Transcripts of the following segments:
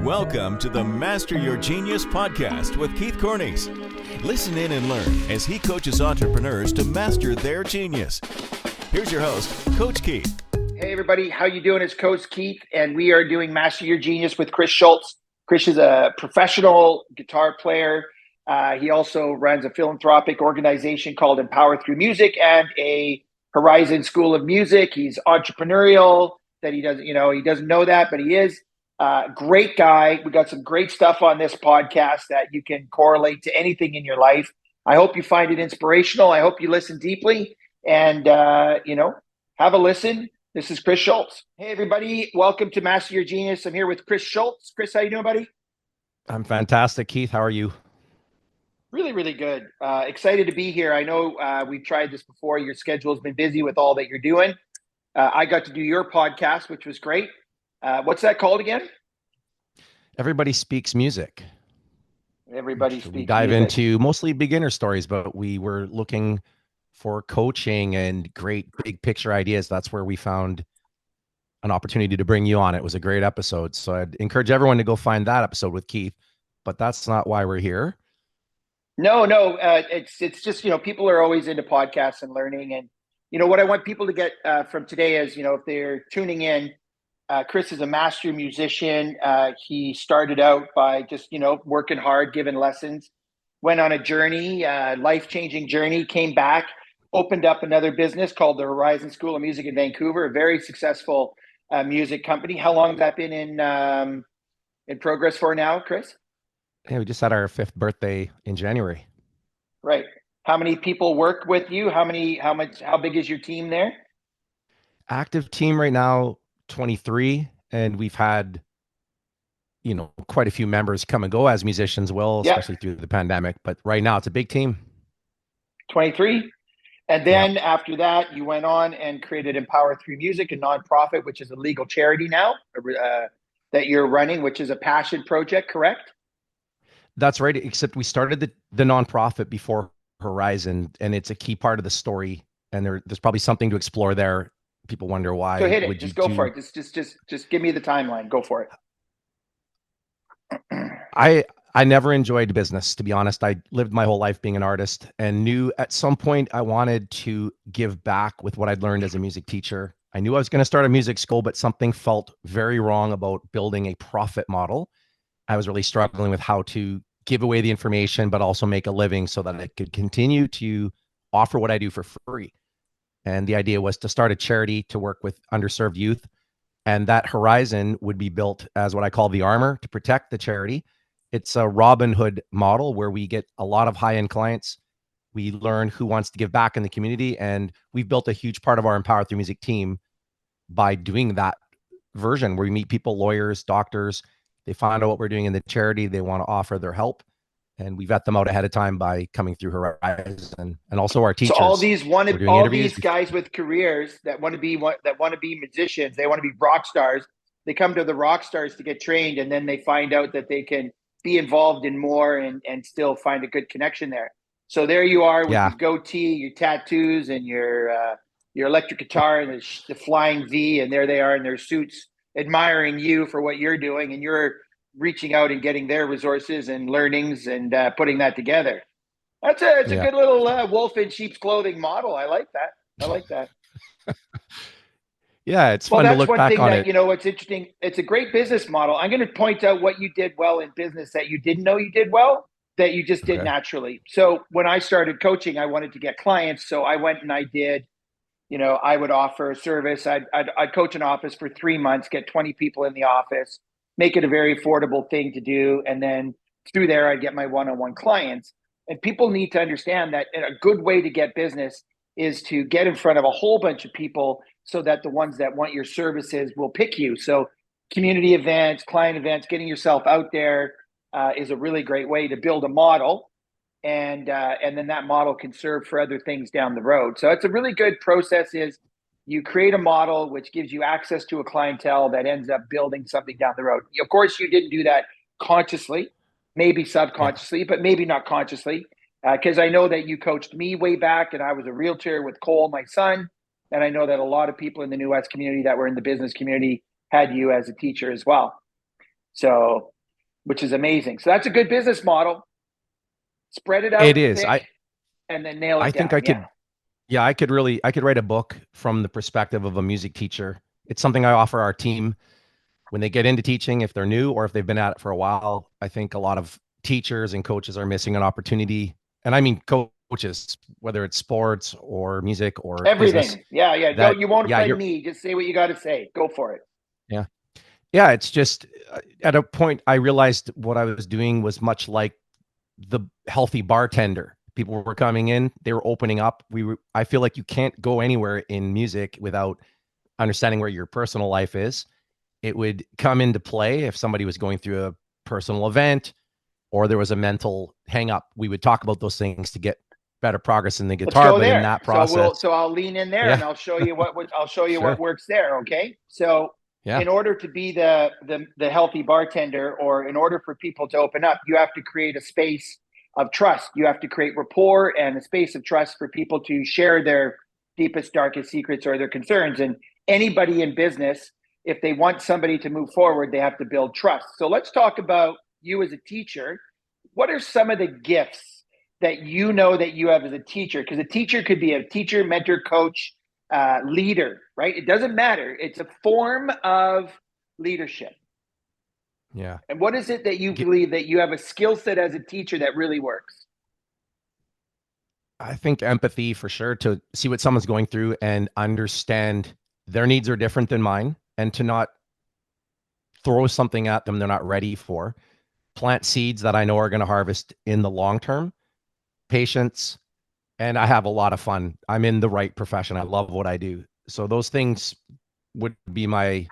Welcome to the Master Your Genius podcast with Keith Cornies. Listen in and learn as he coaches entrepreneurs to master their genius. Here's your host, Coach Keith. Hey everybody, how you doing? It's Coach Keith, and we are doing Master Your Genius with Chris Schultz. Chris is a professional guitar player. He also runs a philanthropic organization called Empower Through Music and a Horizon School of Music. He's entrepreneurial. That he doesn't know that, but he is. Great guy. We got some great stuff on this podcast that you can correlate to anything in your life. I hope you find it inspirational. I hope you listen deeply and, have a listen. This is Chris Schultz. Hey, everybody. Welcome to Master Your Genius. I'm here with Chris Schultz. Chris, how you doing, buddy? I'm fantastic, Keith. How are you? Really, really good. Excited to be here. I know we've tried this before. Your schedule has been busy with all that you're doing. I got to do your podcast, which was great. What's that called again? Everybody Speaks Music. Everybody Speaks We dive Music. into mostly beginner stories, but we were looking for coaching and great big picture ideas. That's where we found an opportunity to bring you on. It was a great episode. So I'd encourage everyone to go find that episode with Keith, but that's not why we're here. No, it's just, people are always into podcasts and learning. And, what I want people to get from today is, if they're tuning in, Chris is a master musician. He started out by just, working hard, giving lessons, went on a journey, life-changing journey, came back, opened up another business called the Horizon School of Music in Vancouver, a very successful music company. How long has that been in progress for now, Chris? Yeah, we just had our 5th birthday in January. Right. How many people work with you? How big is your team there? Active team right now, 23. And we've had, quite a few members come and go as musicians will, especially through the pandemic. But right now it's a big team. 23. And then after that, you went on and created Empower Through Music, a nonprofit, which is a legal charity now that you're running, which is a passion project, correct? That's right. Except we started the nonprofit before Horizon, and it's a key part of the story. And there's probably something to explore there. People wonder why. So hit it. Just go for it. Just give me the timeline. Go for it. I never enjoyed business, to be honest. I lived my whole life being an artist and knew at some point I wanted to give back with what I'd learned as a music teacher. I knew I was going to start a music school, but something felt very wrong about building a profit model. I was really struggling with how to give away the information, but also make a living so that I could continue to offer what I do for free. And the idea was to start a charity to work with underserved youth. And that Horizon would be built as what I call the armor to protect the charity. It's a Robin Hood model where we get a lot of high-end clients. We learn who wants to give back in the community. And we've built a huge part of our Empower Through Music team by doing that version where we meet people, lawyers, doctors. They find out what we're doing in the charity. They want to offer their help. And we vet them out ahead of time by coming through Horizon, and also our teachers. So all these guys with careers that want to be musicians, they want to be rock stars. They come to the rock stars to get trained, and then they find out that they can be involved in more and still find a good connection there. So there you are with your goatee, your tattoos, and your electric guitar and the flying V, and there they are in their suits, admiring you for what you're doing, and you're reaching out and getting their resources and learnings and putting that together. It's a good little wolf in sheep's clothing model. I like that. Yeah, it's fun to look back on it. What's interesting, it's a great business model. I'm going to point out what you did well in business that you didn't know you did well, that you just did naturally. So when I started coaching, I wanted to get clients. So I went and I did, I would offer a service. I'd coach an office for 3 months, get 20 people in the office, make it a very affordable thing to do. And then through there, I'd get my one-on-one clients. And people need to understand that a good way to get business is to get in front of a whole bunch of people so that the ones that want your services will pick you. So community events, client events, getting yourself out there is a really great way to build a model. And then that model can serve for other things down the road. So it's a really good process is you create a model which gives you access to a clientele that ends up building something down the road. Of course, you didn't do that consciously, maybe subconsciously, but maybe not consciously, because I know that you coached me way back and I was a realtor with Cole, my son. And I know that a lot of people in the New West community that were in the business community had you as a teacher as well. So, which is amazing. So that's a good business model. Spread it out It is. thick and then nail it I down. think I could, yeah, I could write a book from the perspective of a music teacher. It's something I offer our team when they get into teaching, if they're new or if they've been at it for a while. I think a lot of teachers and coaches are missing an opportunity. And I mean, coaches, whether it's sports or music or everything. business. Yeah. No, you won't offend me. Just say what you got to say. Go for it. Yeah. Yeah. It's just at a point I realized what I was doing was much like the healthy bartender. People were coming in, they were opening up. I feel like you can't go anywhere in music without understanding where your personal life is. It would come into play if somebody was going through a personal event or there was a mental hang up. We would talk about those things to get better progress in the guitar, but in that process. So I'll lean in there and I'll show you what works there. Okay. So in order to be the healthy bartender, or in order for people to open up, you have to create a space of trust. You have to create rapport and a space of trust for people to share their deepest, darkest secrets or their concerns. And anybody in business, if they want somebody to move forward, they have to build trust. So let's talk about you as a teacher. What are some of the gifts that you know that you have as a teacher? Because a teacher could be a teacher, mentor, coach, leader, right? It doesn't matter. It's a form of leadership. Yeah. And what is it that you believe that you have a skill set as a teacher that really works? I think empathy, for sure, to see what someone's going through and understand their needs are different than mine, and to not throw something at them they're not ready for. Plant seeds that I know are going to harvest in the long term. Patience. And I have a lot of fun. I'm in the right profession. I love what I do. So those things would be my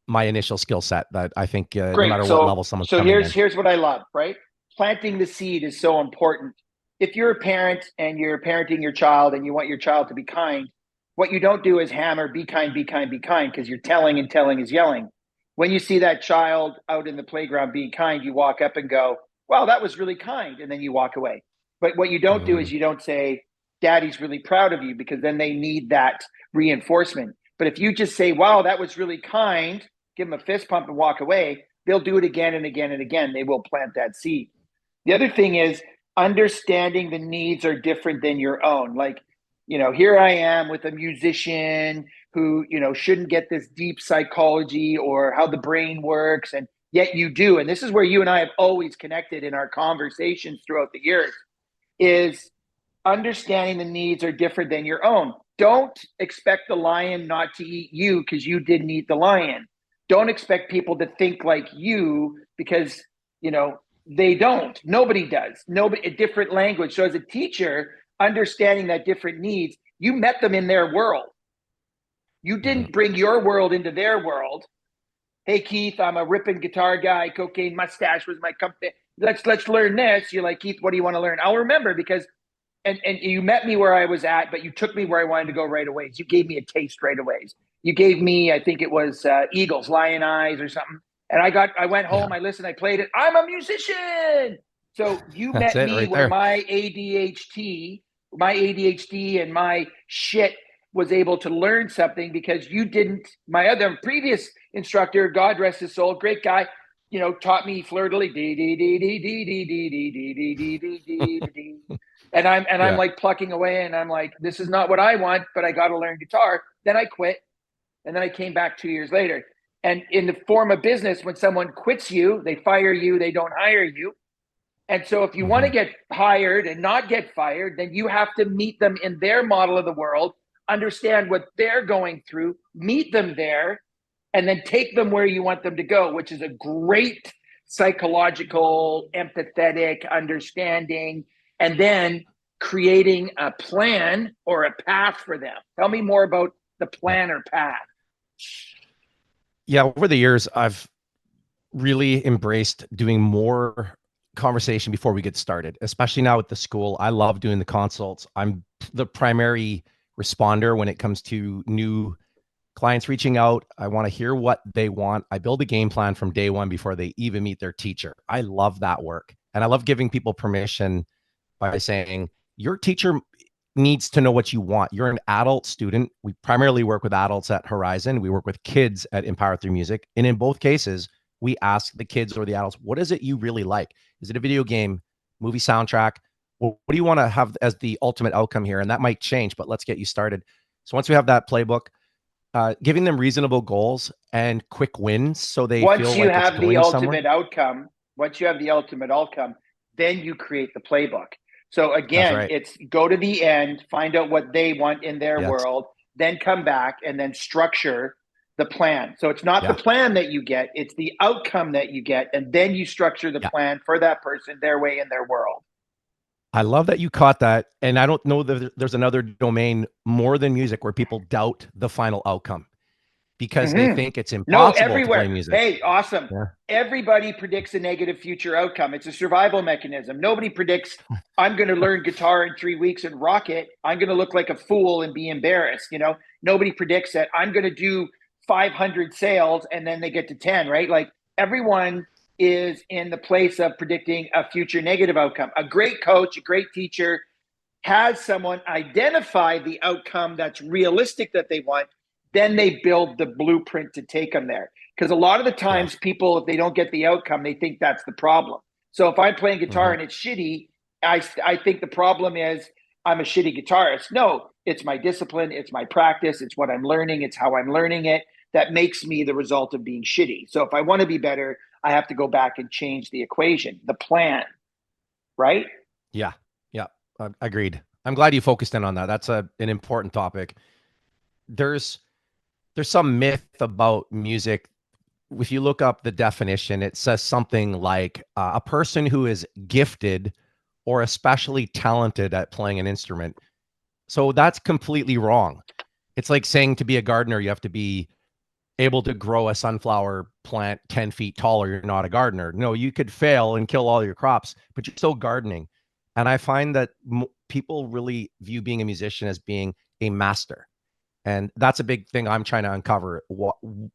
initial skill set that I think no matter what level someone's coming in. So here's what I love, right? Planting the seed is so important. If you're a parent and you're parenting your child and you want your child to be kind, what you don't do is hammer, be kind, be kind, be kind, because you're telling, and telling is yelling. When you see that child out in the playground being kind, you walk up and go, wow, that was really kind. And then you walk away. But what you don't do is you don't say, Daddy's really proud of you, because then they need that reinforcement. But if you just say, wow, that was really kind, give them a fist pump and walk away, they'll do it again and again and again. They will plant that seed. The other thing is understanding the needs are different than your own. Like, here I am with a musician who, shouldn't get this deep psychology or how the brain works, and yet you do. And this is where you and I have always connected in our conversations throughout the years, is understanding the needs are different than your own. Don't expect the lion not to eat you because you didn't eat the lion. Don't expect people to think like you because, they don't. Nobody does. Nobody, a different language. So as a teacher, understanding that different needs, you met them in their world. You didn't bring your world into their world. Hey, Keith, I'm a ripping guitar guy. Cocaine mustache was my company. Let's learn this. You're like, Keith, what do you want to learn? I'll remember, because and you met me where I was at, but you took me where I wanted to go right away. You gave me a taste right away. You gave me, I think it was Eagles, Lion Eyes or something. And I went home, I listened, I played it. I'm a musician. So you met me right where my ADHD and my shit was able to learn something, because you didn't. My other previous instructor, God rest his soul, great guy, taught me flirtily, and I'm like plucking away, and I'm like, this is not what I want, but I got to learn guitar. Then I quit, and then I came back 2 years later. And in the form of business, when someone quits you, they fire you, they don't hire you. And so if you want to get hired and not get fired, then you have to meet them in their model of the world, understand what they're going through, meet them there, and then take them where you want them to go, which is a great psychological, empathetic understanding, and then creating a plan or a path for them. Tell me more about the plan or path. Yeah, over the years, I've really embraced doing more conversation before we get started, especially now with the school. I love doing the consults. I'm the primary responder when it comes to new clients reaching out. I want to hear what they want. I build a game plan from day one before they even meet their teacher. I love that work. And I love giving people permission by saying, your teacher needs to know what you want. You're an adult student. We primarily work with adults at Horizon. We work with kids at Empower Through Music. And in both cases, we ask the kids or the adults, what is it you really like? Is it a video game, movie soundtrack? What do you want to have as the ultimate outcome here? And that might change, but let's get you started. So once we have that playbook, giving them reasonable goals and quick wins so they feel like it's going somewhere. Once you have the ultimate outcome, then you create the playbook. So again, it's go to the end, find out what they want in their world, then come back and then structure the plan. So it's not the plan that you get, it's the outcome that you get. And then you structure the plan for that person, their way in their world. I love that you caught that. And I don't know that there's another domain more than music where people doubt the final outcome because they think it's impossible to play music. Hey, awesome. Yeah. Everybody predicts a negative future outcome. It's a survival mechanism. Nobody predicts, I'm going to learn guitar in 3 weeks and rock it. I'm going to look like a fool and be embarrassed. You know, nobody predicts that I'm going to do 500 sales and then they get to 10, right? Like everyone is in the place of predicting a future negative outcome. A great coach, a great teacher has someone identify the outcome that's realistic that they want. Then they build the blueprint to take them there. Because a lot of the times people, if they don't get the outcome, they think that's the problem. So if I'm playing guitar and it's shitty, I think the problem is I'm a shitty guitarist. No, it's my discipline. It's my practice. It's what I'm learning. It's how I'm learning it that makes me the result of being shitty. So if I want to be better, I have to go back and change the equation, the plan, right? Yeah, agreed. I'm glad you focused in on that. That's an important topic. There's some myth about music. If you look up the definition, it says something like a person who is gifted or especially talented at playing an instrument. So that's completely wrong. It's like saying to be a gardener, you have to be able to grow a sunflower plant 10 feet taller. You're not a gardener. No, you could fail and kill all your crops, but you're still gardening. And I find that people really view being a musician as being a master. And that's a big thing I'm trying to uncover.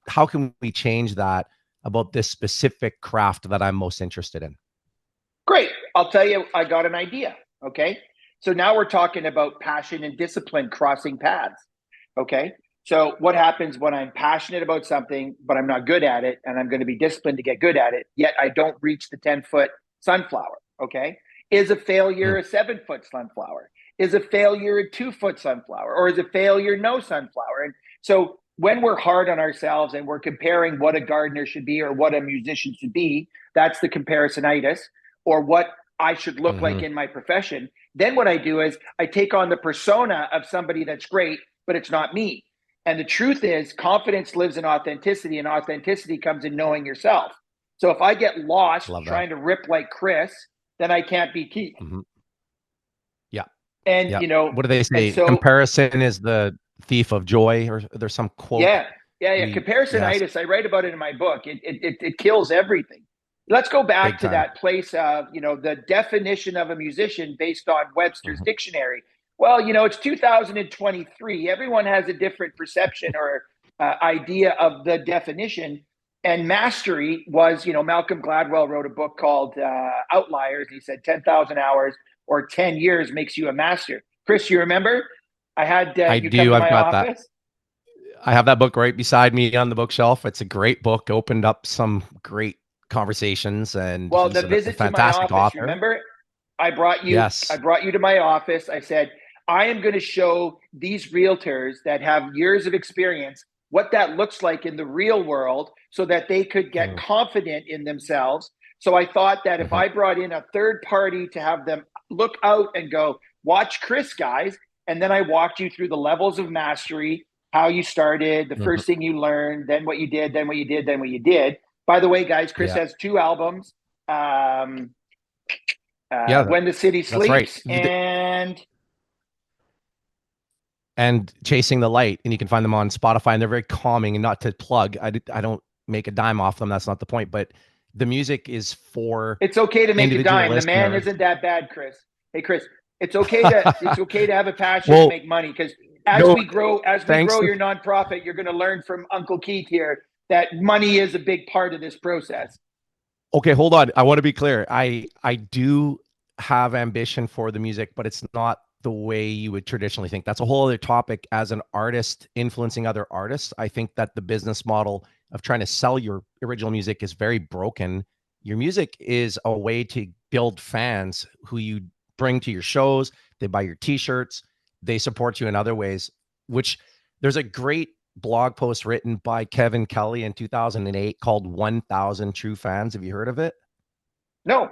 How can we change that about this specific craft that I'm most interested in? Great. I'll tell you, I got an idea. Okay. So now we're talking about passion and discipline crossing paths. Okay. So what happens when I'm passionate about something, but I'm not good at it, and I'm going to be disciplined to get good at it, yet I don't reach the 10-foot sunflower. Okay. Is a failure a 7-foot sunflower? Is a failure a 2-foot sunflower, or is a failure no sunflower? And so when we're hard on ourselves and we're comparing what a gardener should be or what a musician should be, that's the comparisonitis, or what I should look like in my profession. Then what I do is I take on the persona of somebody that's great, but it's not me. And the truth is confidence lives in authenticity, and authenticity comes in knowing yourself. So if I get lost trying to rip like Chris, then I can't be Keith. And, you know, what do they say? So, comparison is the thief of joy, or there's some quote. Yeah. Comparisonitis. I write about it in my book. It kills everything. Let's go back to that place of, you know, the definition of a musician based on Webster's dictionary. Well, you know, it's 2023. Everyone has a different perception or idea of the definition. And mastery was, you know, Malcolm Gladwell wrote a book called Outliers. He said 10,000 hours or 10 years makes you a master. Chris, you remember? I do. I've got that. I have that book right beside me on the bookshelf. It's a great book. Opened up some great conversations, and well, the visit to my office. Author. Remember, I brought you. Yes. I brought you to my office. I said, I am going to show these realtors that have years of experience what that looks like in the real world, so that they could get confident in themselves. So I thought that if I brought in a third party to have them look out and go, watch Chris, guys. And then I walked you through the levels of mastery, how you started, the first thing you learned, then what you did, then what you did, then what you did. By the way, guys, Chris has 2 albums. When the City Sleeps and Chasing the Light. And you can find them on Spotify, and they're very calming. And not to plug, I don't make a dime off them. That's not the point. But the music is for. It's okay to make a dime. The man isn't that bad, Chris. Hey, Chris, it's okay to have a passion to make money, because as we grow your nonprofit, you're going to learn from Uncle Keith here that money is a big part of this process. Okay, hold on. I want to be clear. I do have ambition for the music, but it's not the way you would traditionally think. That's a whole other topic. As an artist influencing other artists, I think that the business model of trying to sell your original music is very broken. Your music is a way to build fans who you bring to your shows. They buy your t-shirts. They support you in other ways, which there's a great blog post written by Kevin Kelly in 2008 called 1,000 True Fans. Have you heard of it? No.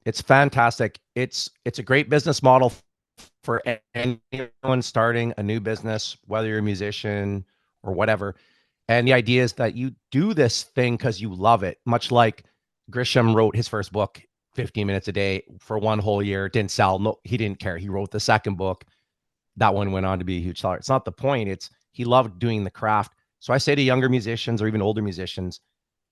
It's fantastic. It's a great business model for anyone starting a new business, whether you're a musician or whatever. And the idea is that you do this thing because you love it, much like Grisham wrote his first book 15 minutes a day for one whole year. It didn't sell. No, he didn't care. He wrote the second book. That one went on to be a huge seller. It's not the point. It's he loved doing the craft. So I say to younger musicians or even older musicians,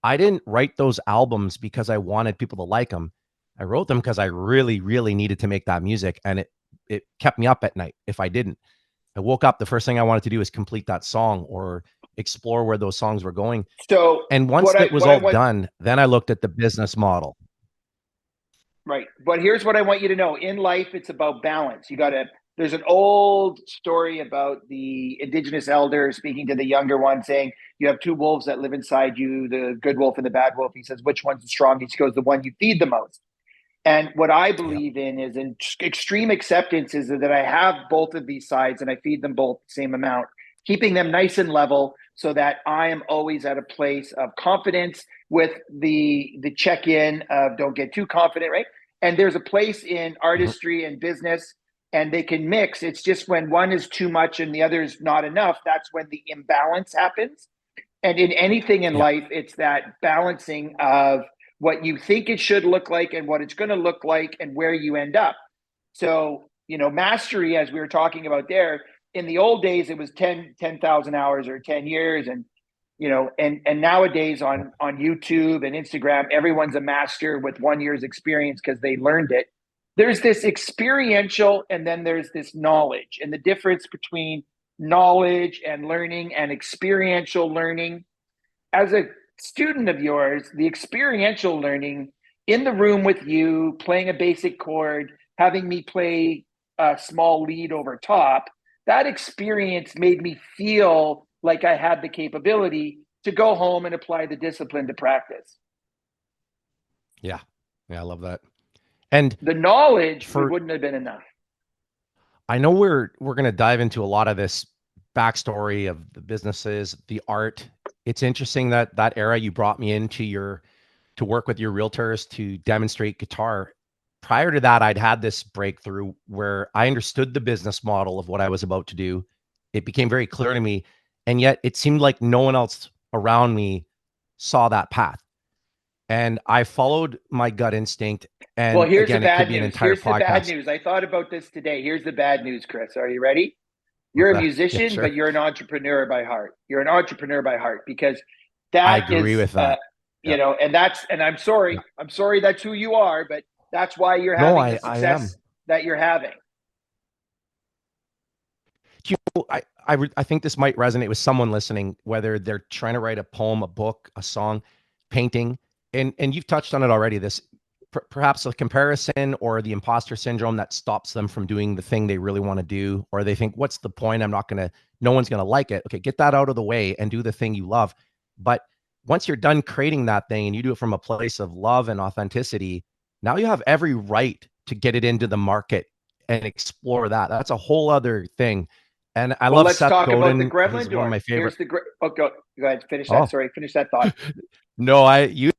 I didn't write those albums because I wanted people to like them. I wrote them because I really, really needed to make that music. And it kept me up at night if I didn't. I woke up, the first thing I wanted to do is complete that song or explore where those songs were going. So, and once it was all done, then I looked at the business model. Right. But here's what I want you to know. In life, it's about balance. There's an old story about the Indigenous elder speaking to the younger one saying, you have two wolves that live inside you, the good wolf and the bad wolf. He says, which one's the strongest? He goes, the one you feed the most. And what I believe in is in extreme acceptance is that I have both of these sides and I feed them both the same amount, keeping them nice and level so that I am always at a place of confidence with the check-in of don't get too confident, right? And there's a place in artistry and business and they can mix. It's just when one is too much and the other is not enough, that's when the imbalance happens. And in anything in life, it's that balancing of what you think it should look like and what it's going to look like and where you end up. So, mastery, as we were talking about there, in the old days, it was 10,000 hours or 10 years. And, and nowadays on YouTube and Instagram, everyone's a master with 1 year's experience because they learned it. There's this experiential and then there's this knowledge, and the difference between knowledge and learning and experiential learning. As a student of yours, the experiential learning in the room with you, playing a basic chord, having me play a small lead over top, that experience made me feel like I had the capability to go home and apply the discipline to practice. Yeah, I love that. And the knowledge wouldn't have been enough. I know we're going to dive into a lot of this backstory of the businesses, the art. It's interesting that era you brought me into to work with your realtors to demonstrate guitar. Prior to that, I'd had this breakthrough where I understood the business model of what I was about to do. It became very clear to me. And yet it seemed like no one else around me saw that path. And I followed my gut instinct. And well, here's again, the bad it could be an news. entire Here's podcast. The bad news. I thought about this today. Here's the bad news, Chris. Are you ready? You're a musician, yeah, sure. but you're an entrepreneur by heart. You're an entrepreneur by heart because that I agree with that. And I'm sorry. Yeah. I'm sorry that's who you are, but that's why you're having the success that you're having. I think this might resonate with someone listening, whether they're trying to write a poem, a book, a song, painting, and you've touched on it already, this perhaps a comparison or the imposter syndrome that stops them from doing the thing they really want to do, or they think, what's the point? No one's going to like it. Okay, get that out of the way and do the thing you love. But once you're done creating that thing and you do it from a place of love and authenticity, now you have every right to get it into the market and explore that. That's a whole other thing. And I love Seth Godin. Let's talk about the Gremlin Door. One of my favorite. Go ahead. Finish that. Sorry, finish that thought. No, you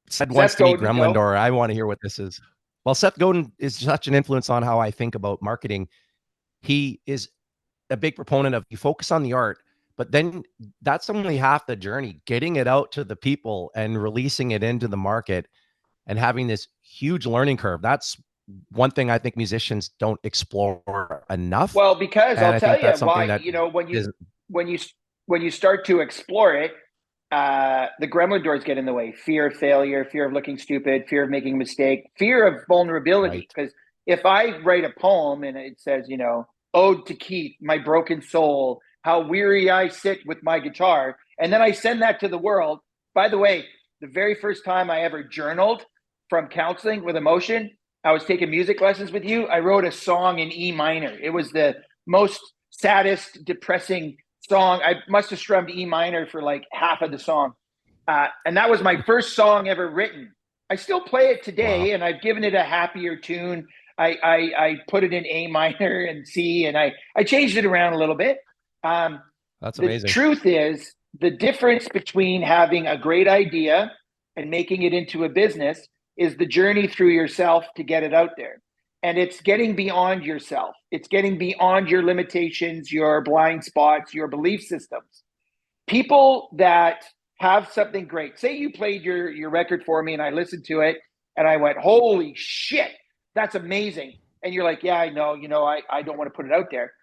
said once to me Gremlin Door. I want to hear what this is. Well, Seth Godin is such an influence on how I think about marketing. He is a big proponent of you focus on the art, but then that's only half the journey, getting it out to the people and releasing it into the market and having this huge learning curve. That's one thing I think musicians don't explore enough. Well, because I'll tell you why, when you start to explore it, the Gremlin doors get in the way. Fear of failure, fear of looking stupid, fear of making a mistake, fear of vulnerability. Because if I write a poem and it says, Ode to Keith, my broken soul, how weary I sit with my guitar, and then I send that to the world. By the way, the very first time I ever journaled from counseling with emotion, I was taking music lessons with you. I wrote a song in E minor. It was the most saddest, depressing song. I must have strummed E minor for like half of the song. And that was my first song ever written. I still play it today, Wow. and I've given it a happier tune. I put it in A minor and C, and I changed it around a little bit. That's The amazing. truth is, the difference between having a great idea and making it into a business is the journey through yourself to get it out there. And it's getting beyond yourself. It's getting beyond your limitations, your blind spots, your belief systems. People that have something great, say you played your record for me and I listened to it and I went, holy shit, that's amazing. And you're like, yeah, I know, I don't want to put it out there.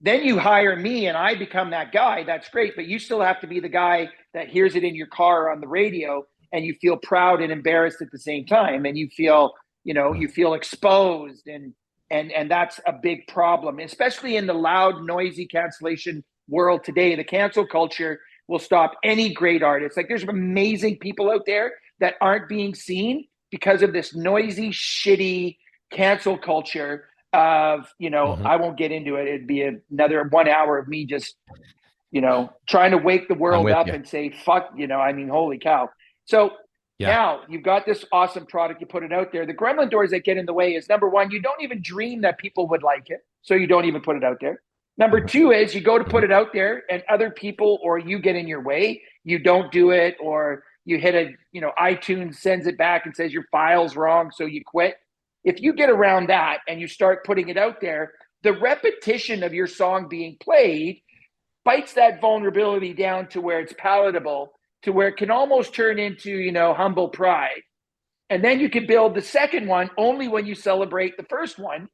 Then you hire me and I become that guy. That's great. But you still have to be the guy that hears it in your car or on the radio, and you feel proud and embarrassed at the same time. And you feel, you feel exposed. And that's a big problem, especially in the loud, noisy cancellation world today. The cancel culture will stop any great artist. Like, there's amazing people out there that aren't being seen because of this noisy, shitty cancel culture of, I won't get into it. It'd be another 1 hour of me just, trying to wake the world up and say, fuck, holy cow. So now you've got this awesome product, you put it out there. The gremlin doors that get in the way is, number one, you don't even dream that people would like it. So you don't even put it out there. Number two is you go to put it out there and other people, or you get in your way, you don't do it, or you hit iTunes sends it back and says your file's wrong, so you quit. If you get around that and you start putting it out there, the repetition of your song being played bites that vulnerability down to where it's palatable, to where it can almost turn into, humble pride. And then you can build the second one only when you celebrate the first one.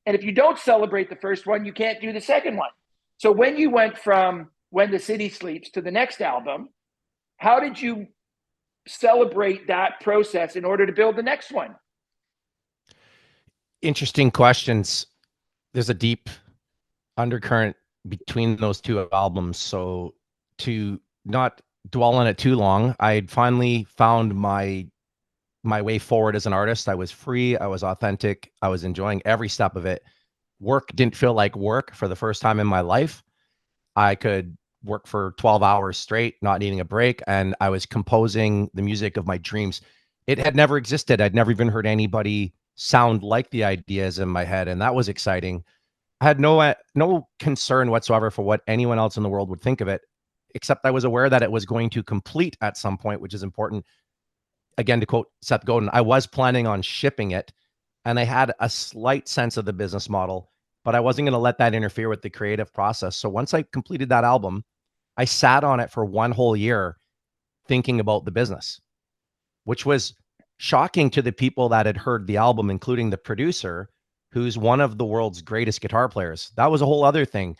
And if you don't celebrate the first one, you can't do the second one. So when you went from When the City Sleeps to the next album, how did you celebrate that process in order to build the next one? Interesting questions. There's a deep undercurrent between those two albums. So to not dwell on it too long, I'd finally found my way forward as an artist. I was free. I was authentic. I was enjoying every step of it. Work didn't feel like work for the first time in my life. I could work for 12 hours straight, not needing a break. And I was composing the music of my dreams. It had never existed. I'd never even heard anybody sound like the ideas in my head. And that was exciting. I had no concern whatsoever for what anyone else in the world would think of it, except I was aware that it was going to complete at some point, which is important. Again, to quote Seth Godin, I was planning on shipping it, and I had a slight sense of the business model, but I wasn't going to let that interfere with the creative process. So once I completed that album, I sat on it for 1 whole year thinking about the business, which was shocking to the people that had heard the album, including the producer, who's one of the world's greatest guitar players. That was a whole other thing.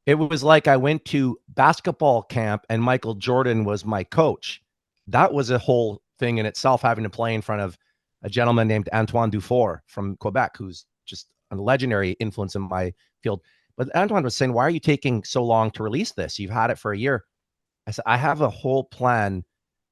It was like I went to basketball camp and Michael Jordan was my coach. That was a whole thing in itself, having to play in front of a gentleman named Antoine Dufour from Quebec, who's just a legendary influence in my field. But Antoine was saying, why are you taking so long to release this? You've had it for a year. I said, I have a whole plan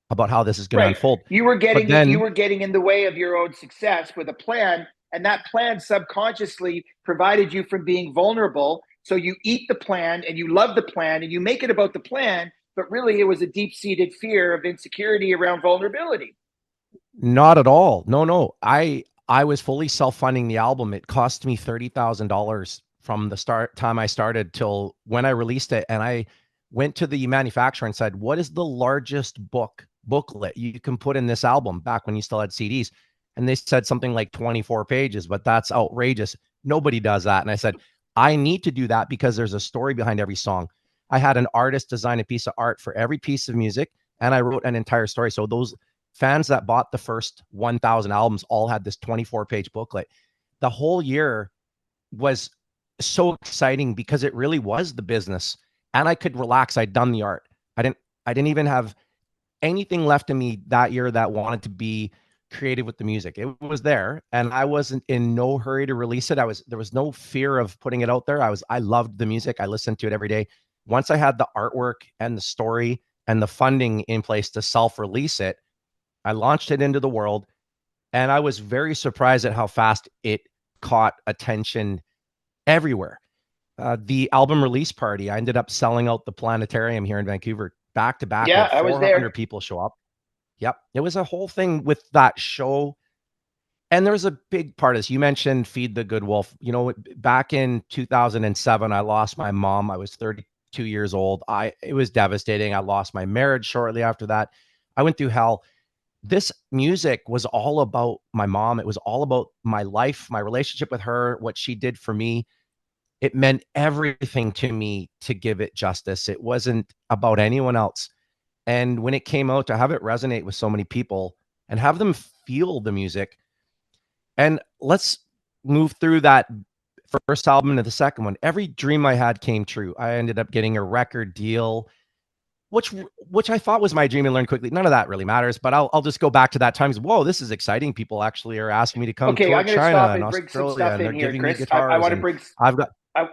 about how this is going to unfold. You were getting in the way of your own success with a plan, and that plan subconsciously provided you from being vulnerable. So you eat the plan and you love the plan and you make it about the plan, but really it was a deep-seated fear of insecurity around vulnerability. Not at all. No. I was fully self-funding the album. It cost me $30,000 from the time I started till when I released it. And I went to the manufacturer and said, what is the largest booklet you can put in this album, back when you still had CDs? And they said something like 24 pages, but that's outrageous. Nobody does that. And I said, I need to do that because there's a story behind every song. I had an artist design a piece of art for every piece of music, and I wrote an entire story. So those fans that bought the first 1,000 albums all had this 24-page booklet. The whole year was so exciting because it really was the business, and I could relax. I'd done the art. I didn't even have anything left in me that year that wanted to be creative with the music. It was there, and I wasn't in no hurry to release it. There was no fear of putting it out there. I loved the music. I listened to it every day. Once I had the artwork and the story and the funding in place to self-release it, I launched it into the world, and I was very surprised at how fast it caught attention everywhere. The album release party, I ended up selling out the planetarium here in Vancouver back to back. We Yeah, had I was 400 there. people show up. Yep. It was a whole thing with that show. And there's a big part of this. You mentioned Feed the Good Wolf. You know, back in 2007, I lost my mom. I was 32 years old. It was devastating. I lost my marriage shortly after that. I went through hell. This music was all about my mom. It was all about my life, my relationship with her, what she did for me. It meant everything to me to give it justice. It wasn't about anyone else. And when it came out, to have it resonate with so many people and have them feel the music. And let's move through that first album to the second one. Every dream I had came true. I ended up getting a record deal, which I thought was my dream and learned quickly. None of that really matters, but I'll just go back to that time. Whoa, this is exciting. People actually are asking me to come Okay, tour I'm going to China stop and and bring some Australia, stuff and in they're here, giving me Chris. I guitars, want to and bring I've got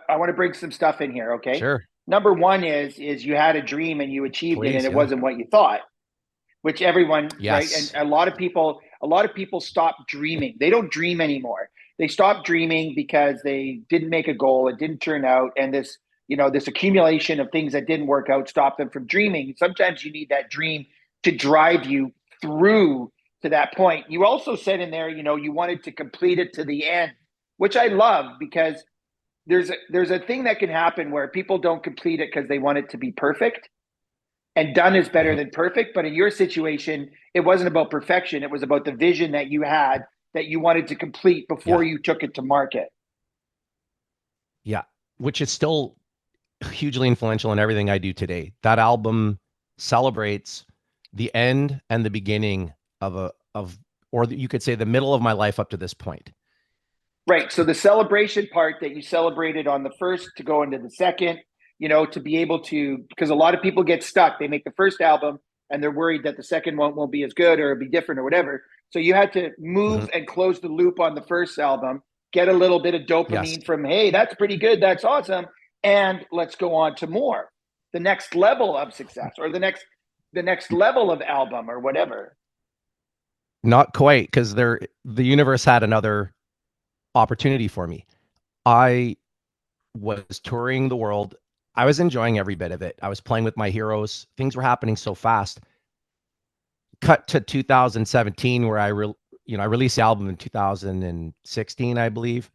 I want to bring some stuff in here. Okay. sure, Number one is you had a dream and you achieved it, and please, it yeah, wasn't what you thought. Which everyone, right? And yes, a lot of people stop dreaming. They don't dream anymore. They stop dreaming because they didn't make a goal. It didn't turn out, and this accumulation of things that didn't work out stopped them from dreaming. Sometimes you need that dream to drive you through to that point. You also said in there, you wanted to complete it to the end, which I love because there's a thing that can happen where people don't complete it because they want it to be perfect, and done is better mhm, than perfect. But in your situation, it wasn't about perfection. It was about the vision that you had that you wanted to complete before yeah, you took it to market. yeah, which is still hugely influential in everything I do today. That album celebrates the end and the beginning or you could say the middle of my life up to this point. Right. So the celebration part that you celebrated on the first to go into the second, to be able to, because a lot of people get stuck. They make the first album and they're worried that the second one won't be as good or be different or whatever. So you had to Mhm. move and close the loop on the first album, get a little bit of Yes. dopamine from, hey, that's pretty good. That's awesome. And let's go on to more, the next level of success, or the next level of album or whatever. Not quite, because the universe had another opportunity for me. I was touring the world. I was enjoying every bit of it. I was playing with my heroes. Things were happening so fast. Cut to 2017, where I released the album in 2016, I believe.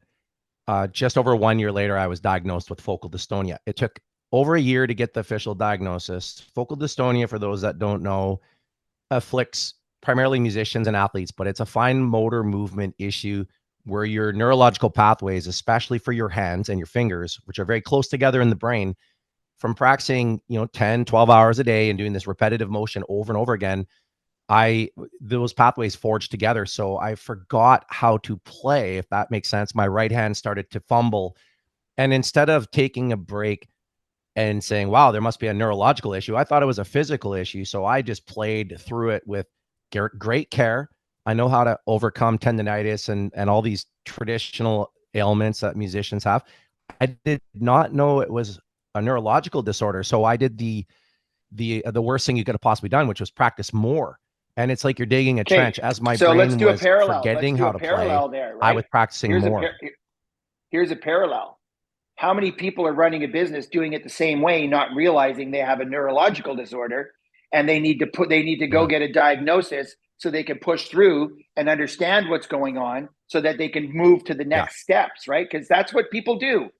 Just over 1 year later, I was diagnosed with focal dystonia. It took over a year to get the official diagnosis. Focal dystonia, for those that don't know, afflicts primarily musicians and athletes, but it's a fine motor movement issue where your neurological pathways, especially for your hands and your fingers, which are very close together in the brain, from practicing, 10, 12 hours a day and doing this repetitive motion over and over again, those pathways forged together. So I forgot how to play, if that makes sense. My right hand started to fumble. And instead of taking a break and saying, wow, there must be a neurological issue, I thought it was a physical issue. So I just played through it with great care. I know how to overcome tendonitis and all these traditional ailments that musicians have. I did not know it was a neurological disorder. So I did the worst thing you could have possibly done, which was practice more. And it's like you're digging a Okay. trench. As my So let's brain do a was parallel. Let's forgetting do how a to play, parallel there, I was right? practicing Here's a more. par- here's a parallel. How many people are running a business doing it the same way, not realizing they have a neurological disorder, and they need to go Mhm. get a diagnosis so they can push through and understand what's going on so that they can move to the Yeah. next steps, right? Because that's what people do.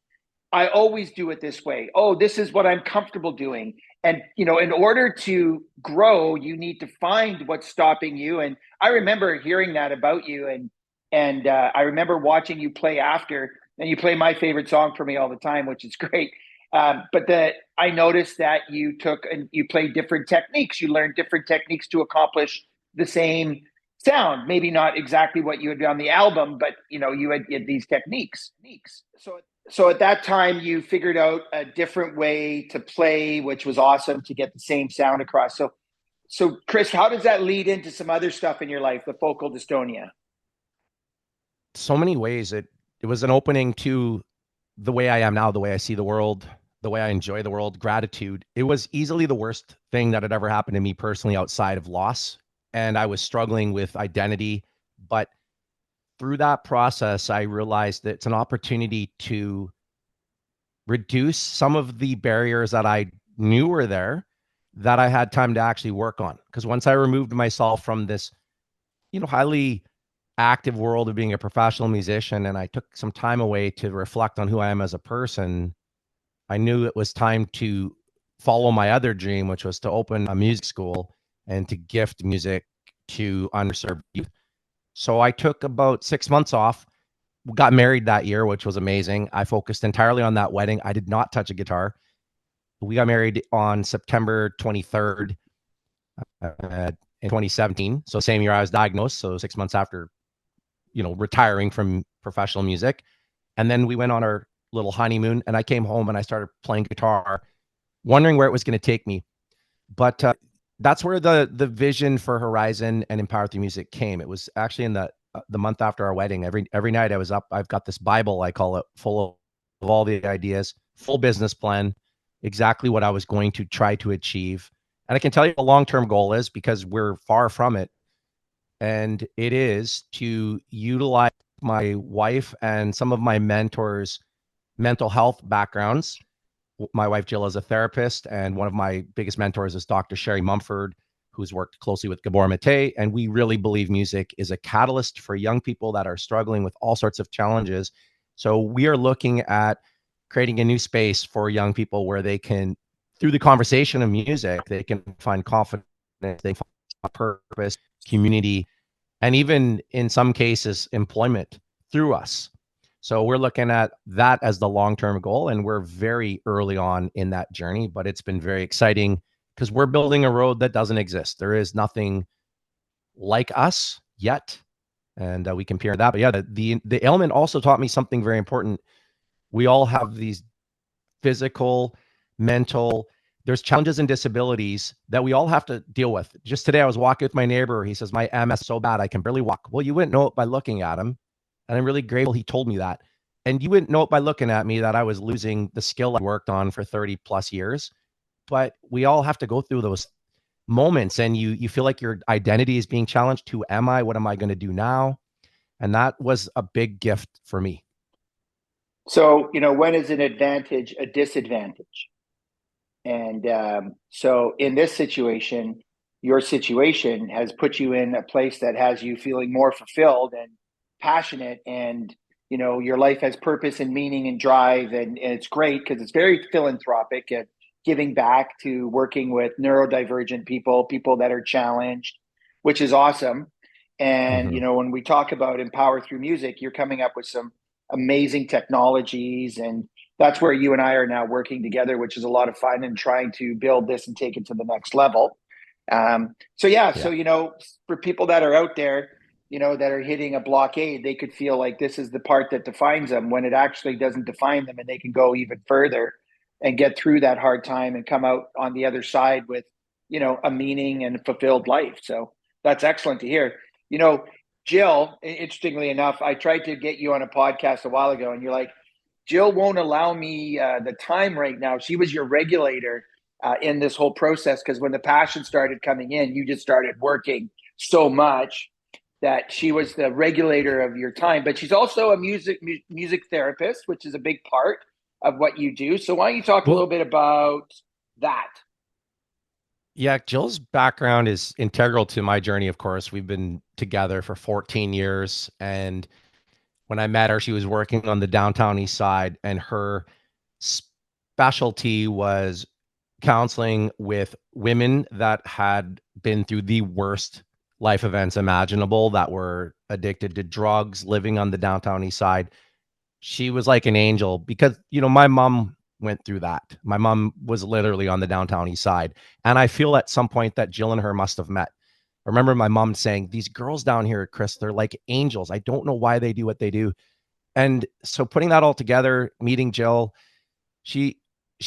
I always do it this way. Oh, this is what I'm comfortable doing. And in order to grow, you need to find what's stopping you. And I remember hearing that about you, and I remember watching you play after, and you play my favorite song for me all the time, which is great. But that I noticed that you took and you played different techniques. You learned different techniques to accomplish the same sound. Maybe not exactly what you had on the album, but you had these techniques. So at that time, you figured out a different way to play, which was awesome to get the same sound across. So Chris, how does that lead into some other stuff in your life, the focal dystonia? So many ways. It was an opening to the way I am now, the way I see the world, the way I enjoy the world, gratitude. It was easily the worst thing that had ever happened to me personally outside of loss. And I was struggling with identity. But through that process, I realized that it's an opportunity to reduce some of the barriers that I knew were there that I had time to actually work on. Because once I removed myself from this, highly active world of being a professional musician, and I took some time away to reflect on who I am as a person, I knew it was time to follow my other dream, which was to open a music school and to gift music to underserved youth. So I took about 6 months off, got married that year, which was amazing. I focused entirely on that wedding. I did not touch a guitar. We got married on September 23rd in 2017. So same year I was diagnosed. So 6 months after, retiring from professional music. And then we went on our little honeymoon, and I came home and I started playing guitar, wondering where it was going to take me. But that's where the vision for Horizon and Empower Through Music came. It was actually in the month after our wedding. Every night I was up, I've got this Bible, I call it, full of all the ideas, full business plan, exactly what I was going to try to achieve. And I can tell you what a long-term goal is, because we're far from it. And it is to utilize my wife and some of my mentors' mental health backgrounds. My wife, Jill, is a therapist, and one of my biggest mentors is Dr. Sherry Mumford, who's worked closely with Gabor Mate. And we really believe music is a catalyst for young people that are struggling with all sorts of challenges. So we are looking at creating a new space for young people where they can, through the conversation of music, they can find confidence, they find purpose, community, and even in some cases, employment through us. So we're looking at that as the long-term goal, and we're very early on in that journey, but it's been very exciting because we're building a road that doesn't exist. There is nothing like us yet, and we compare that. But yeah, the ailment also taught me something very important. We all have these physical, mental, there's challenges and disabilities that we all have to deal with. Just today, I was walking with my neighbor. He says, my MS is so bad, I can barely walk. Well, you wouldn't know it by looking at him. And I'm really grateful he told me that. And you wouldn't know it by looking at me that I was losing the skill I worked on for 30 plus years. But we all have to go through those moments, and you feel like your identity is being challenged. Who am I? What am I going to do now? And that was a big gift for me. So, when is an advantage a disadvantage? And so in this situation, your situation has put you in a place that has you feeling more fulfilled and passionate, and your life has purpose and meaning and drive, and it's great because it's very philanthropic and giving back to working with neurodivergent people that are challenged, which is awesome. And when we talk about Empower Through Music, you're coming up with some amazing technologies, and that's where you and I are now working together, which is a lot of fun, and trying to build this and take it to the next level. So for people that are out there, that are hitting a blockade, they could feel like this is the part that defines them, when it actually doesn't define them, and they can go even further and get through that hard time and come out on the other side with, a meaning and a fulfilled life. So that's excellent to hear. Jill, interestingly enough, I tried to get you on a podcast a while ago, and you're like, Jill won't allow me the time right now. She was your regulator in this whole process, because when the passion started coming in, you just started working so much that she was the regulator of your time. But she's also a music therapist, which is a big part of what you do. So why don't you talk a little bit about that? Yeah, Jill's background is integral to my journey, of course. We've been together for 14 years. And when I met her, she was working on the downtown east side, and her specialty was counseling with women that had been through the worst life events imaginable, that were addicted to drugs, living on the downtown east side. She was like an angel because, my mom went through that. My mom was literally on the downtown east side. And I feel at some point that Jill and her must have met. I remember my mom saying, these girls down here, Chris, they're like angels. I don't know why they do what they do. And so putting that all together, meeting Jill, she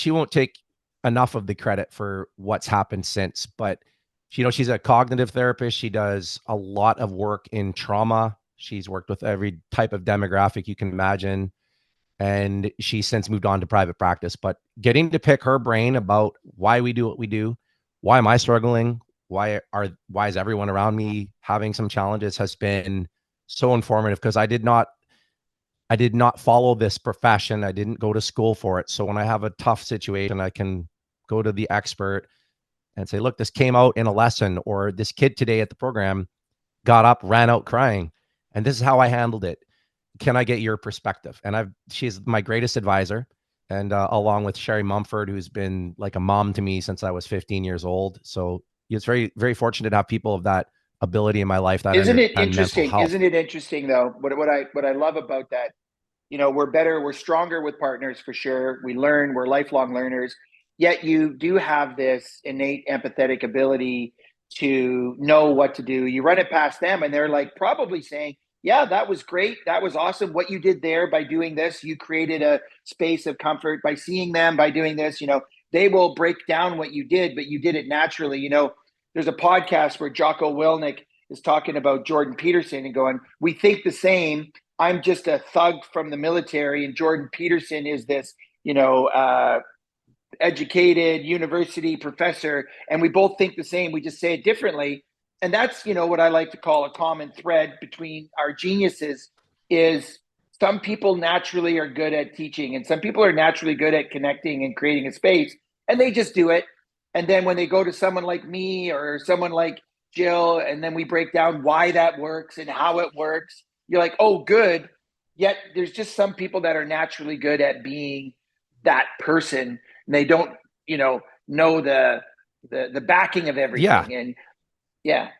won't take enough of the credit for what's happened since, but she's a cognitive therapist. She does a lot of work in trauma. She's worked with every type of demographic you can imagine. And she's since moved on to private practice. But getting to pick her brain about why we do what we do, why am I struggling, why is everyone around me having some challenges, has been so informative, because I did not I did not follow this profession. I didn't go to school for it. So when I have a tough situation, I can go to the expert and say, look, this came out in a lesson, or this kid today at the program got up, ran out crying, and this is how I handled it. Can I get your perspective? And she's my greatest advisor. And along with Sherry Mumford, who's been like a mom to me since I was 15 years old. So it's very, very fortunate to have people of that ability in my life that Isn't it understand mental interesting? health. Isn't it interesting though? What I love about that, we're stronger with partners for sure. We learn, we're lifelong learners. Yet you do have this innate empathetic ability to know what to do. You run it past them and they're like probably saying, yeah, that was great. That was awesome. What you did there by doing this, you created a space of comfort by seeing them, by doing this, they will break down what you did, but you did it naturally. There's a podcast where Jocko Willink is talking about Jordan Peterson and going, we think the same. I'm just a thug from the military, and Jordan Peterson is this, educated university professor, and we both think the same. We just say it differently. And that's, what I like to call a common thread between our geniuses is some people naturally are good at teaching and some people are naturally good at connecting and creating a space, and they just do it. And then when they go to someone like me or someone like Jill, and then we break down why that works and how it works, you're like, oh, good. Yet there's just some people that are naturally good at being that person, and they don't, know the backing of everything. Yeah. And yeah.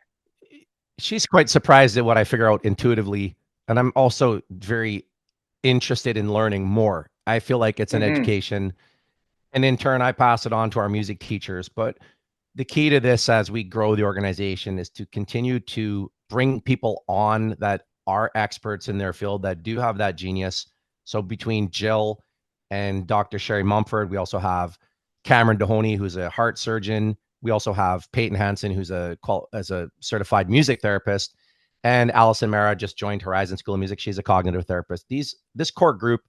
She's quite surprised at what I figure out intuitively. And I'm also very interested in learning more. I feel like it's an education. And in turn, I pass it on to our music teachers. But the key to this as we grow the organization is to continue to bring people on that are experts in their field that do have that genius. So between Jill and Dr. Sherry Mumford, we also have Cameron Dehoney, who's a heart surgeon. We also have Peyton Hansen, who's as a certified music therapist, and Allison Mara just joined Horizon School of Music. She's a cognitive therapist. This core group,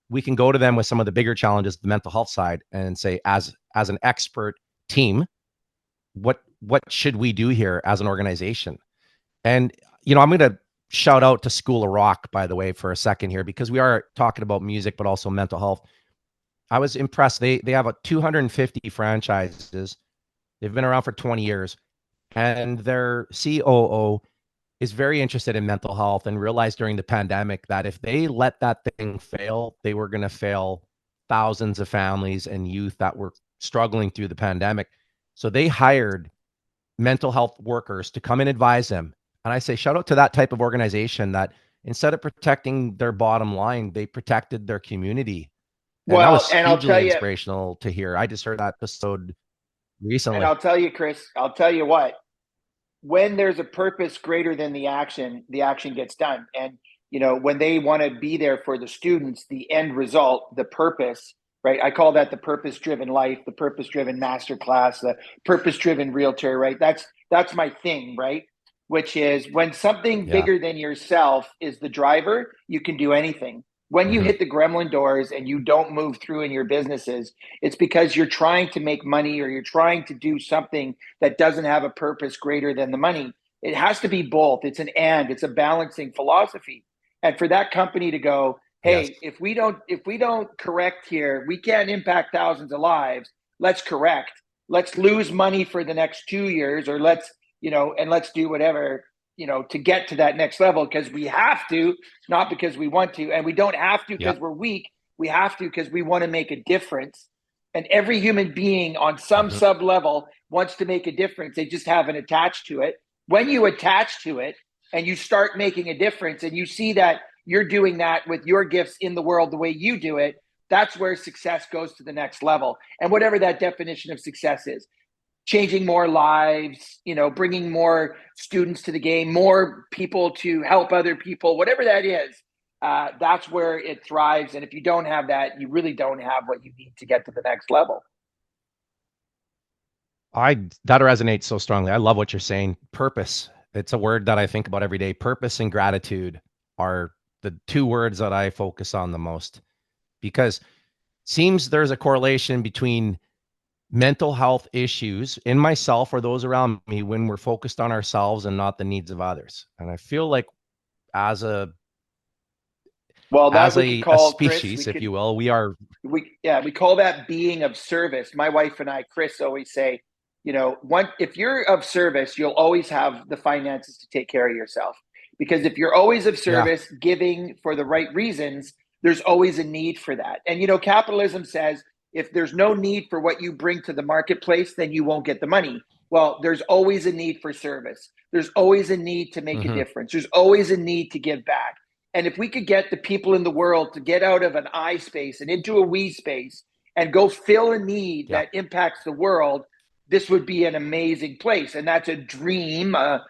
we can go to them with some of the bigger challenges, the mental health side, and say, as an expert team, what should we do here as an organization? And I'm going to shout out to School of Rock, by the way, for a second here, because we are talking about music, but also mental health. I was impressed. They have 250 franchises. They've been around for 20 years, and their COO is very interested in mental health and realized during the pandemic that if they let that thing fail, they were going to fail thousands of families and youth that were struggling through the pandemic. So they hired mental health workers to come and advise them. And I say, shout out to that type of organization that instead of protecting their bottom line, they protected their community. And that was hugely inspirational to hear. I just heard that episode recently. And I'll tell you, Chris, what, when there's a purpose greater than the action gets done. And, when they want to be there for the students, the end result, the purpose, right? I call that the purpose-driven life, the purpose-driven masterclass, the purpose-driven realtor, right? That's my thing, right? Which is when something bigger than yourself is the driver, you can do anything. When you hit the gremlin doors and you don't move through in your businesses, it's because you're trying to make money or you're trying to do something that doesn't have a purpose greater than the money. It has to be both. It's it's a balancing philosophy. And for that company to go, hey, if we don't correct here, we can't impact thousands of lives. Let's correct. Let's lose money for the next 2 years, or let's do whatever, to get to that next level, because we have to, not because we want to. And we don't have to because we're weak. We have to because we want to make a difference. And every human being on some sub level wants to make a difference. They just haven't attached to it. When you attach to it and you start making a difference and you see that you're doing that with your gifts in the world the way you do it, that's where success goes to the next level. And whatever that definition of success is, changing more lives, bringing more students to the game, more people to help other people, whatever that is, that's where it thrives. And if you don't have that, you really don't have what you need to get to the next level. That resonates so strongly. I love what you're saying. Purpose. It's a word that I think about every day. Purpose and gratitude are the two words that I focus on the most, because it seems there's a correlation between mental health issues in myself or those around me when we're focused on ourselves and not the needs of others. And I feel like Well, that as we could a call, Chris, species, if you will, we are. we call that being of service. My wife and I, Chris, always say, if you're of service, you'll always have the finances to take care of yourself. Because if you're always of Yeah. service, giving for the right reasons, there's always a need for that. And capitalism says if there's no need for what you bring to the marketplace, then you won't get the money. Well, there's always a need for service. There's always a need to make a difference. There's always a need to give back. And if we could get the people in the world to get out of an I space and into a we space and go fill a need that impacts the world, this would be an amazing place. And that's a dream of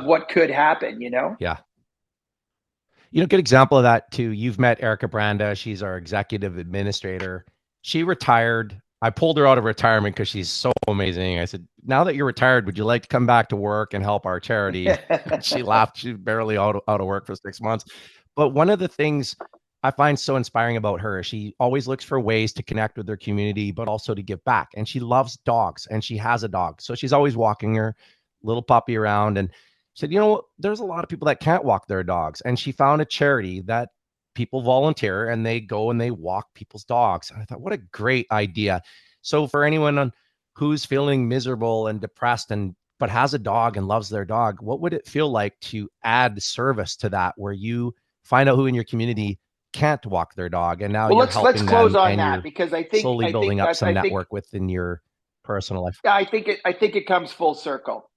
what could happen, Yeah. Good example of that too. You've met Erica Branda. She's our executive administrator. She retired. I pulled her out of retirement because she's so amazing. I said, now that you're retired, would you like to come back to work and help our charity? She laughed. She's barely out of work for 6 months. But one of the things I find so inspiring about her, she always looks for ways to connect with her community, but also to give back. And she loves dogs, and she has a dog. So she's always walking her little puppy around. And said, there's a lot of people that can't walk their dogs. And she found a charity that people volunteer and they go and they walk people's dogs. And I thought, what a great idea. So for anyone who's feeling miserable and depressed but has a dog and loves their dog, what would it feel like to add service to that, where you find out who in your community can't walk their dog, and now let's close on that, because I think slowly building up some network within your personal life. Yeah, I think it comes full circle.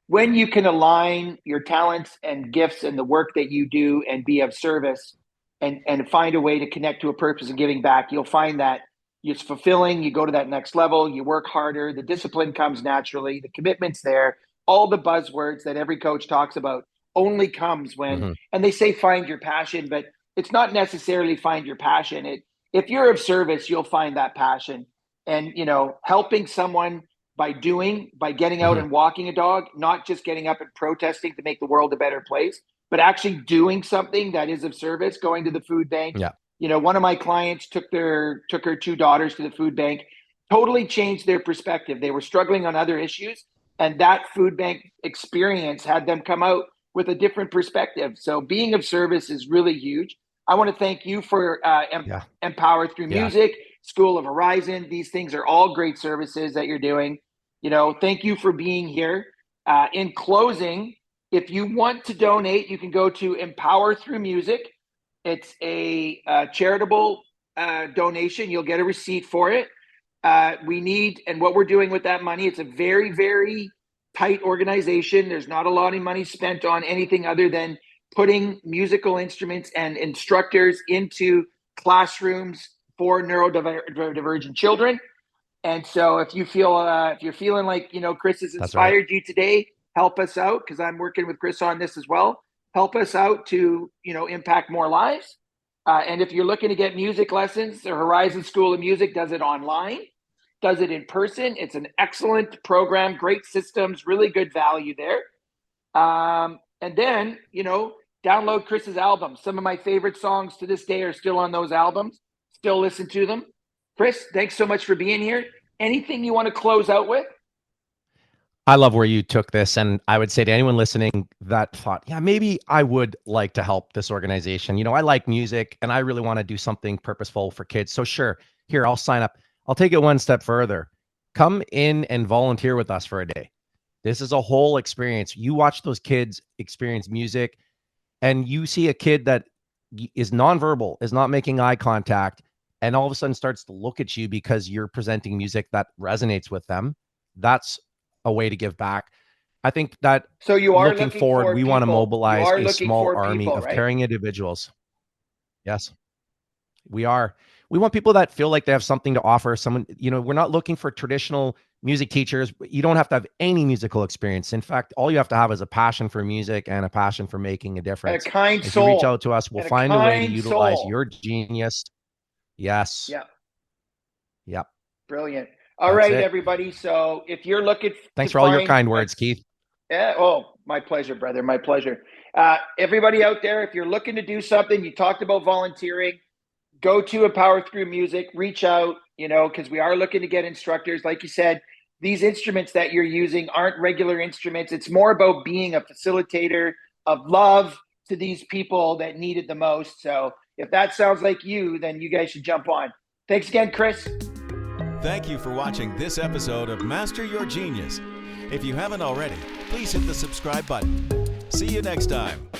When you can align your talents and gifts and the work that you do and be of service and find a way to connect to a purpose and giving back, you'll find that it's fulfilling. You go to that next level, you work harder, the discipline comes naturally, the commitment's there. All the buzzwords that every coach talks about only comes when, and they say find your passion, but it's not necessarily find your passion. If you're of service, you'll find that passion. And, helping someone by getting out and walking a dog, not just getting up and protesting to make the world a better place, but actually doing something that is of service, going to the food bank. Yeah. One of my clients took her 2 daughters to the food bank, totally changed their perspective. They were struggling on other issues, and that food bank experience had them come out with a different perspective. So being of service is really huge. I want to thank you for Empower Through Music, School of Horizon. These things are all great services that you're doing. Thank you for being here. In closing, if you want to donate, you can go to Empower Through Music. It's a charitable donation. You'll get a receipt for it. And what we're doing with that money, it's a very, very tight organization. There's not a lot of money spent on anything other than putting musical instruments and instructors into classrooms for neurodivergent children. And so if you're feeling like, Chris has inspired you today, help us out, because I'm working with Chris on this as well. Help us out to, impact more lives. And if you're looking to get music lessons, the Horizon School of Music does it online, does it in person. It's an excellent program, great systems, really good value there. And then, download Chris's album. Some of my favorite songs to this day are still on those albums. Still listen to them. Chris, thanks so much for being here. Anything you want to close out with? I love where you took this. And I would say to anyone listening that thought, maybe I would like to help this organization. I like music and I really want to do something purposeful for kids. So sure, here, I'll sign up. I'll take it one step further. Come in and volunteer with us for a day. This is a whole experience. You watch those kids experience music, and you see a kid that is nonverbal, is not making eye contact, and all of a sudden starts to look at you because you're presenting music that resonates with them. That's a way to give back. I think that so you are looking forward, we want to mobilize a small army of caring individuals. Yes, we are. We want people that feel like they have something to offer. Someone, we're not looking for traditional music teachers. You don't have to have any musical experience. In fact, all you have to have is a passion for music and a passion for making a difference. And a kind if soul. you reach out to us, we'll find a way to utilize your genius. Yes. Yeah. Yep. Brilliant. All right, everybody. So if you're looking, thanks for all your kind words, Keith. Yeah. Oh, my pleasure, brother. My pleasure. Everybody out there, if you're looking to do something, you talked about volunteering, go to Empower Through Music, reach out, because we are looking to get instructors. Like you said, these instruments that you're using aren't regular instruments. It's more about being a facilitator of love, to these people that need it the most. So if that sounds like you, then you guys should jump on. Thanks again, Chris. Thank you for watching this episode of Master Your Genius. If you haven't already, please hit the subscribe button. See you next time.